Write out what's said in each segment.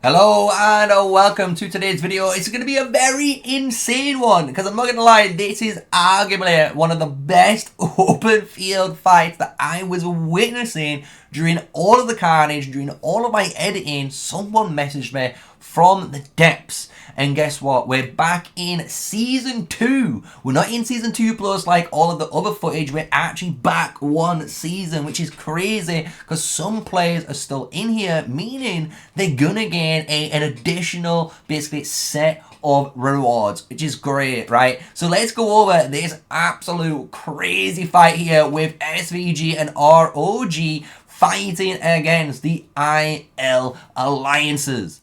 Hello and welcome to today's video. It's going to be a very insane one because I'm not going to lie, this is arguably one of the best open field fights that I was witnessing during all of the carnage, during all of my editing. Someone messaged me from the depths. And guess what? We're back in Season 2. We're not in Season 2 plus like all of the other footage. We're actually back one season, which is crazy because some players are still in here, meaning they're gonna gain an additional, basically, set of rewards, which is great, right? So let's go over this absolute crazy fight here with SvG and ROG fighting against the IL alliances.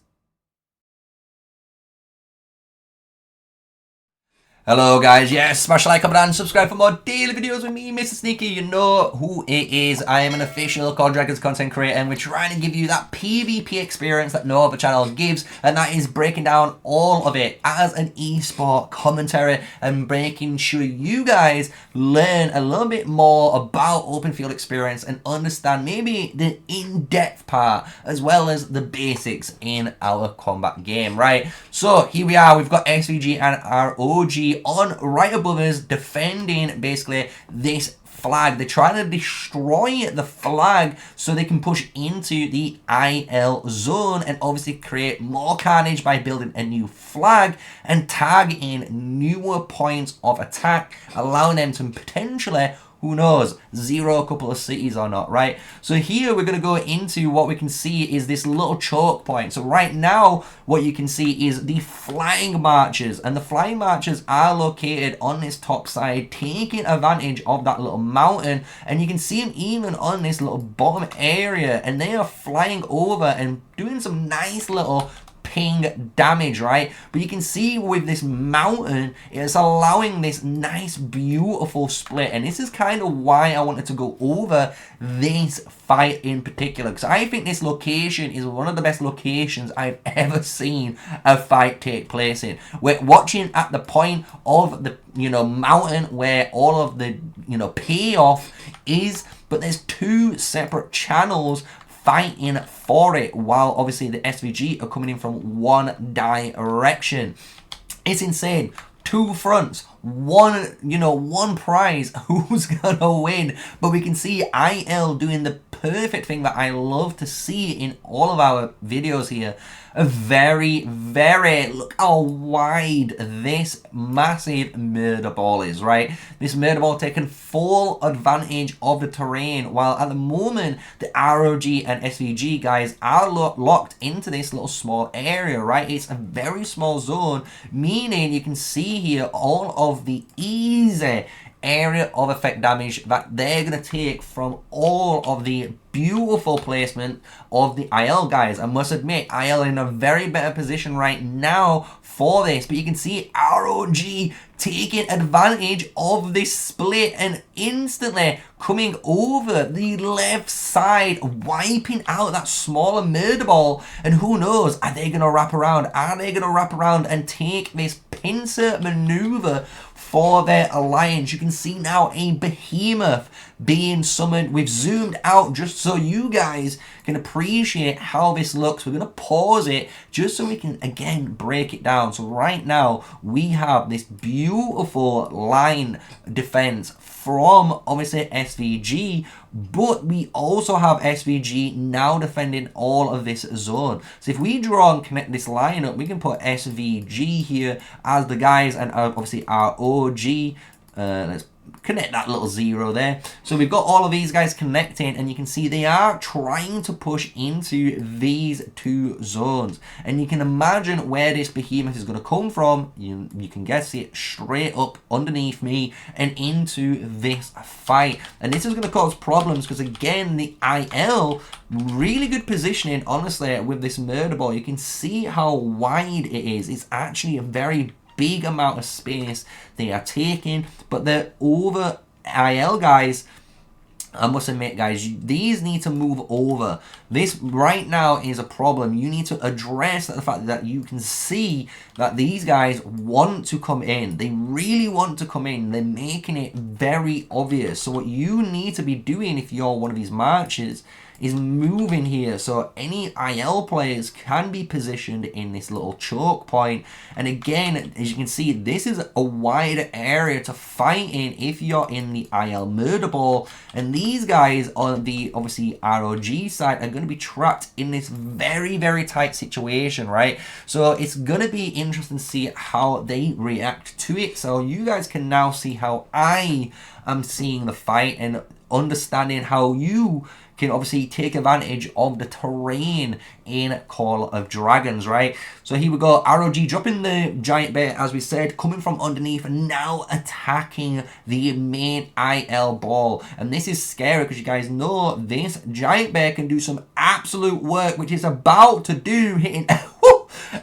Hello guys, yes, smash the like, comment and subscribe for more daily videos with me, MrSneakyy. You know who it is. I am an official COD Dragons content creator and we're trying to give you that PvP experience that no other channel gives, and that is breaking down all of it as an esport commentary and making sure you guys learn a little bit more about open field experience and understand maybe the in-depth part as well as the basics in our combat game, right? So here we are, we've got SvG and ROG on right above us defending basically this flag. They're trying to destroy the flag so they can push into the IL zone and obviously create more carnage by building a new flag and targeting newer points of attack, allowing them to potentially, who knows, zero a couple of cities or not, right? So here we're going to go into what we can see is this little choke point. So right now what you can see is the flying marchers, and the flying marchers are located on this top side, taking advantage of that little mountain, and you can see them even on this little bottom area, and they are flying over and doing some nice little ping damage, right? But you can see with this mountain, it's allowing this nice beautiful split, and this is kind of why I wanted to go over this fight in particular, because I think this location is one of the best locations I've ever seen a fight take place in. We're watching at the point of the mountain where all of the payoff is, but there's two separate channels fighting for it, while obviously the SvG are coming in from one direction. It's insane. Two fronts, one prize. Who's gonna win? But we can see IL doing the perfect thing that I love to see in all of our videos here. A very, look how wide this massive murder ball is, right? This murder ball taking full advantage of the terrain, while at the moment the ROG and SvG guys are locked into this little small area, right? It's a very small zone, meaning you can see here all of the easy area of effect damage that they're going to take from all of the beautiful placement of the IL guys. I must admit, IL in a very better position right now for this, but you can see ROG taking advantage of this split and instantly coming over the left side, wiping out that smaller murder ball. And who knows, are they going to wrap around? Are they going to wrap around and take this pincer maneuver for their alliance? You can see now a behemoth being summoned. We've zoomed out just so you guys can appreciate how this looks. We're going to pause it just so we can again break it down. So right now we have this beautiful line defense from obviously SvG, but we also have SvG now defending all of this zone. So if we draw and connect this line up, we can put SvG here as the guys, and obviously ROG. Let's connect that little zero there. So we've got all of these guys connecting, and you can see they are trying to push into these two zones, and you can imagine where this behemoth is going to come from. You can guess it, straight up underneath me and into this fight, and this is going to cause problems because again the IL really good positioning honestly with this murder ball. You can see how wide it is. It's actually a very big amount of space they are taking, but the over IL guys, I must admit guys, these need to move over. This right now is a problem. You need to address the fact that you can see that these guys want to come in. They really want to come in. They're making it very obvious. So what you need to be doing if you're one of these marchers is moving here. So any IL players can be positioned in this little choke point. And again, as you can see, this is a wide area to fight in if you're in the IL murder ball. And these guys on the, obviously, ROG side are going to be trapped in this very, very tight situation, right? So it's going to be interesting to see how they react to it. So you guys can now see how I am seeing the fight and understanding how you can obviously take advantage of the terrain in Call of Dragons, right? So here we go, ROG dropping the giant bear, as we said, coming from underneath and now attacking the main IL ball. And this is scary because you guys know this giant bear can do some absolute work, which is about to do, hitting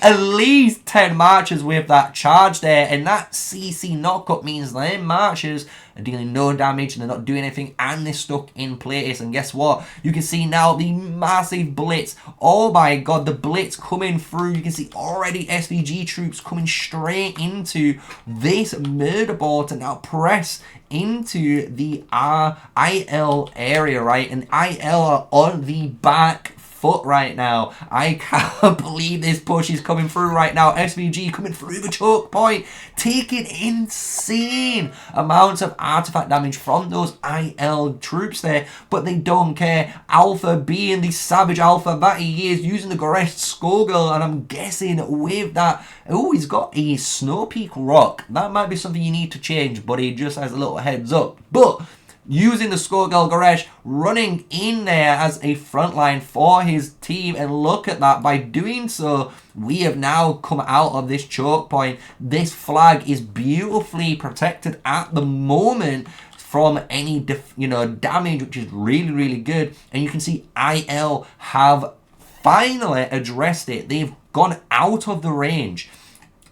at least 10 marches with that charge there. And that CC knockup means them marches are dealing no damage and they're not doing anything, and they're stuck in place. And guess what? You can see now the massive blitz. Oh my god, the blitz coming through. You can see already SvG troops coming straight into this murder ball to now press into the IL area, right? And IL are on the back foot right now. I can't believe this push is coming through right now. SvG coming through the choke point, taking insane amounts of artifact damage from those IL troops there, but they don't care. Alpha being the savage alpha that he is, using the Goresh Skullgirl, and I'm guessing with that, oh, he's got a Snow Peak Rock. That might be something you need to change, but he just has a little heads up. But using the Skullgirl Goresh, running in there as a front line for his team. And look at that, by doing so, we have now come out of this choke point. This flag is beautifully protected at the moment from any damage, which is really, really good. And you can see IL have finally addressed it. They've gone out of the range.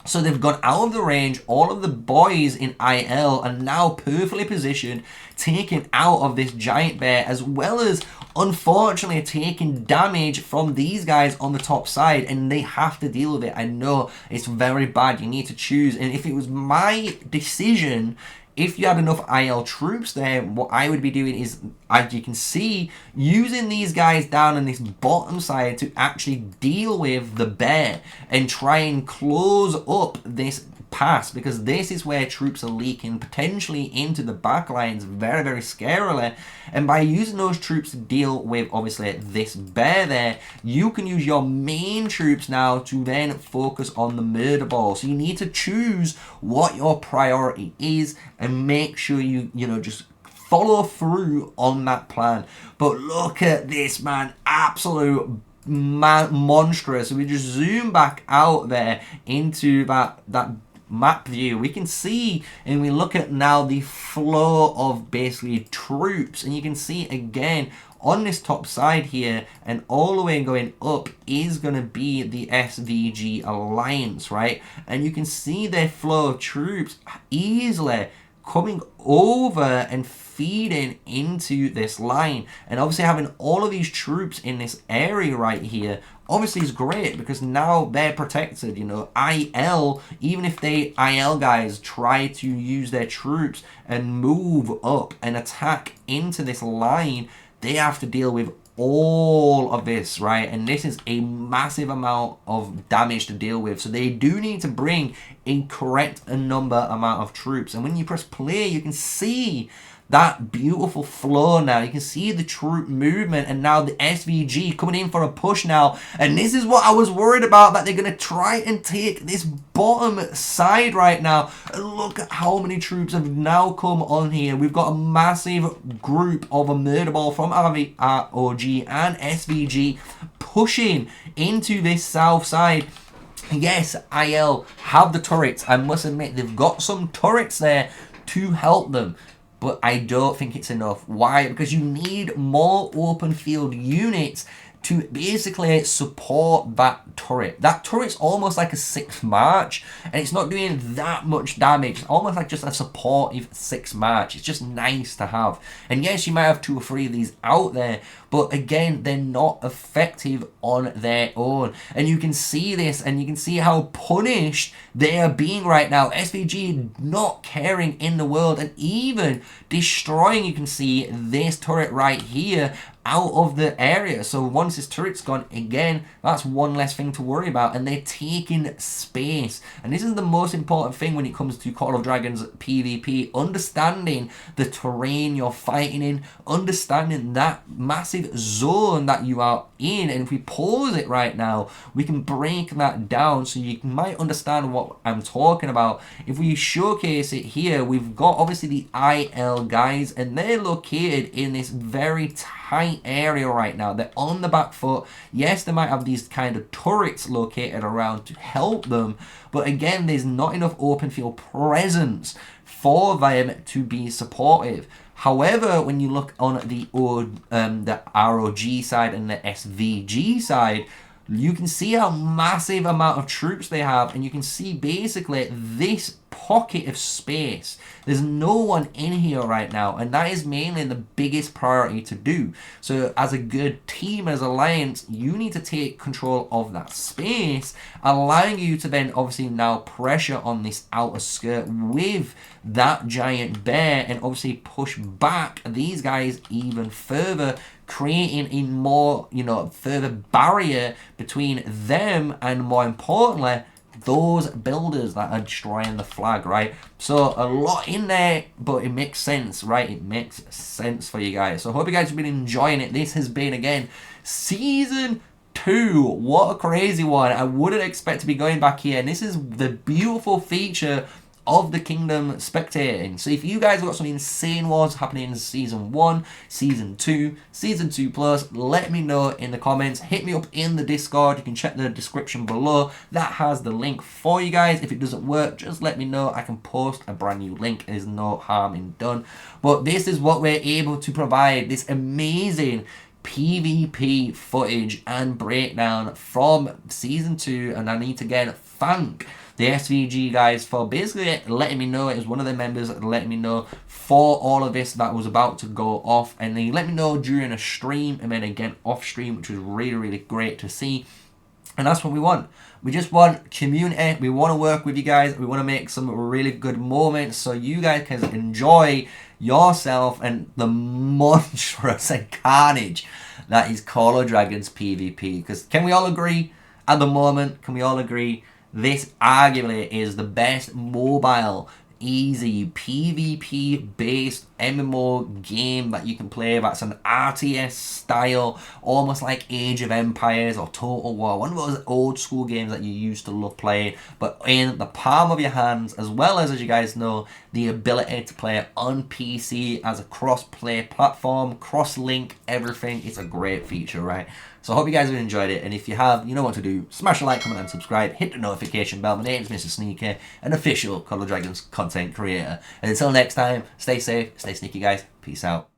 So they've gone out of the range. All of the boys in IL are now perfectly positioned, taken out of this giant bear, as well as unfortunately taking damage from these guys on the top side, and they have to deal with it. I know it's very bad. You need to choose. And if it was my decision, if you had enough IL troops there, what I would be doing is, as you can see, using these guys down on this bottom side to actually deal with the bear and try and close up this pass, because this is where troops are leaking potentially into the back lines very, very scarily. And by using those troops to deal with obviously this bear there, you can use your main troops now to then focus on the murder ball. So you need to choose what your priority is and make sure you just follow through on that plan. But look at this, man, absolute monstrous. So we just zoom back out there into that map view. We can see, and we look at now the flow of basically troops, and you can see again on this top side here and all the way going up is going to be the SvG alliance, right? And you can see their flow of troops easily coming over and feeding into this line. And obviously having all of these troops in this area right here obviously is great, because now they're protected. IL, even if IL guys try to use their troops and move up and attack into this line, they have to deal with all of this, right? And this is a massive amount of damage to deal with. So they do need to bring a correct amount of troops. And when you press play, you can see that beautiful flow now. You can see the troop movement, and now the SvG coming in for a push now. And this is what I was worried about, that they're going to try and take this bottom side right now. And look at how many troops have now come on here. We've got a massive group of a murder ball from ROG and SvG pushing into this south side. Yes, IL have the turrets. I must admit, they've got some turrets there to help them. But I don't think it's enough. Why? Because you need more open field units to basically support that turret. That turret's almost like a 6 March, and it's not doing that much damage. It's almost like just a supportive 6 March. It's just nice to have. And yes, you might have 2 or 3 of these out there, but again, they're not effective on their own. And you can see this, and you can see how punished they are being right now. SvG not caring in the world, and even destroying, you can see this turret right here, out of the area. So once his turret's gone, again, that's one less thing to worry about, and they're taking space. And this is the most important thing when it comes to Call of Dragons PvP, understanding the terrain you're fighting in, understanding that massive zone that you are in. And if we pause it right now, we can break that down so you might understand what I'm talking about. If we showcase it here, we've got obviously the IL guys, and they're located in this very tight area right now. They're on the back foot. Yes, they might have these kind of turrets located around to help them, but again, there's not enough open field presence for them to be supportive. However, when you look on the ROG side and the SvG side, you can see how massive amount of troops they have, and you can see basically this pocket of space. There's no one in here right now, and that is mainly the biggest priority to do. So as a good team, as alliance, you need to take control of that space, allowing you to then obviously now pressure on this outer skirt with that giant bear, and obviously push back these guys even further, creating a more, further barrier between them and, more importantly, those builders that are destroying the flag, right? So a lot in there, but it makes sense, right? It makes sense for you guys. So I hope you guys have been enjoying it. This has been, again, Season 2. What a crazy one. I wouldn't expect to be going back here. And this is the beautiful feature of the Kingdom spectating. So if you guys have got some insane wars happening in Season 1, Season 2, Season 2 Plus, let me know in the comments. Hit me up in the Discord. You can check the description below. That has the link for you guys. If it doesn't work, just let me know. I can post a brand new link. There's no harm in done. But this is what we're able to provide. This amazing PvP footage and breakdown from Season 2. And I need to again thank the SvG guys for basically letting me know. It was one of the members that let me know for all of this that was about to go off, and they let me know during a stream and then again off stream, which was really, really great to see. And that's what we want. We just want community. We want to work with you guys. We want to make some really good moments so you guys can enjoy yourself and the monstrous and carnage that is Call of Dragons PvP. Because can we all agree at the moment, can we all agree this arguably is the best mobile, easy, PvP based MMO game that you can play that's an RTS style, almost like Age of Empires or Total War, one of those old school games that you used to love playing, but in the palm of your hands, as well as you guys know, the ability to play it on PC as a cross-play platform, cross-link, everything. It's a great feature, right? So I hope you guys have enjoyed it, and if you have, you know what to do. Smash a like, comment and subscribe, hit the notification bell. My name is MrSneakyy, an official Call of Dragons content creator. And until next time, stay safe, stay sneaky guys. Peace out.